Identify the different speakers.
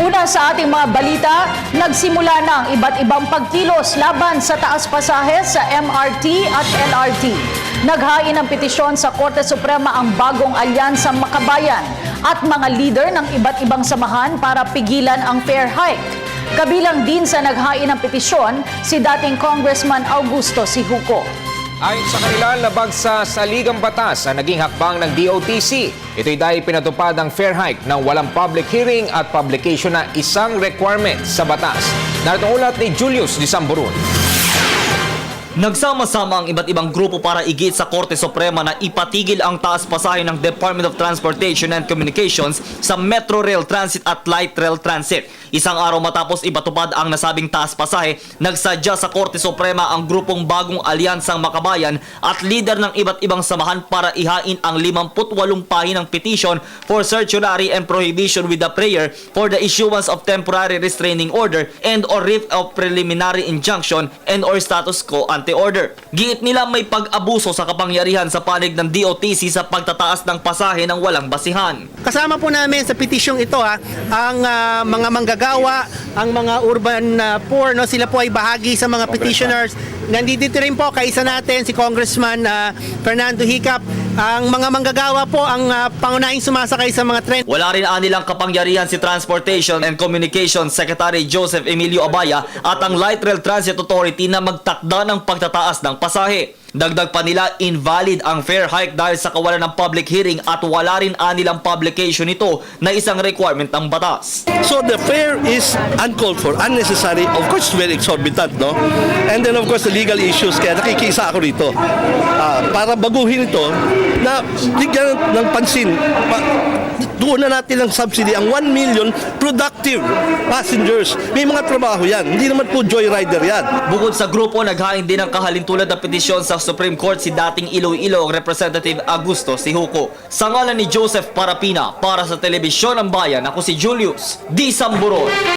Speaker 1: Una sa ating mga balita, nagsimula na ang iba't ibang pagkilos laban sa taas pasahe sa MRT at LRT. Naghain ng petisyon sa Korte Suprema ang bagong alyansang makabayan at mga leader ng iba't ibang samahan para pigilan ang fare hike. Kabilang din sa naghain ng petisyon si dating Congressman Augusto Sijuco.
Speaker 2: Ayon sa kanila, labag sa saligang batas ang naging hakbang ng DOTC. Ito'y dahil pinatupad ang fare hike ng walang public hearing at publication na isang requirement sa batas. Narito ang ulat ni Julius Disamburun.
Speaker 3: Nagsama-sama ang iba't ibang grupo para igit sa Korte Suprema na ipatigil ang taas pasahe ng Department of Transportation and Communications sa Metro Rail Transit at Light Rail Transit. Isang araw matapos ipatupad ang nasabing taas pasahe, nagsadya sa Korte Suprema ang grupong Bagong Alyansang Makabayan at leader ng iba't ibang samahan para ihain ang 58 pahinang petition for certiorari and prohibition with a prayer for the issuance of temporary restraining order and or writ of preliminary injunction and or status quo order. Giit nila may pag-abuso sa kapangyarihan sa panig ng DOTC sa pagtataas ng pasahe ng walang basihan.
Speaker 4: Kasama po namin sa petisyong ito ang mga manggagawa, ang mga urban poor, no, sila po ay bahagi sa mga petitioners. Nandito rin po kaisa natin si Congressman Fernando Hicap. Ang mga manggagawa po ang pangunahing sumasakay sa mga tren.
Speaker 3: Wala rin anilang kapangyarihan si Transportation and Communications Secretary Joseph Emilio Abaya at ang Light Rail Transit Authority na magtakda ng pagtataas ng pasahe. Dagdag pa nila, invalid ang fare hike dahil sa kawalan ng public hearing at wala rin anilang publication nito na isang requirement ng batas.
Speaker 5: So the fare is uncalled for, unnecessary, of course very exorbitant, no? And then of course the legal issues, kaya nakikisa ako rito. Para baguhin ito, na bigyan ng pansin, doon na natin ng subsidy ang 1 million productive passengers. May mga trabaho yan, hindi naman po joyrider yan.
Speaker 3: Bukod sa grupo, naghain din ng kahalintulad na petisyon sa Supreme Court si dating Iloilo Representative Augusto Sijuco. Sa ngalan ni Joseph Parapina, para sa Telebisyon ng Bayan, ako si Julius Disamburun.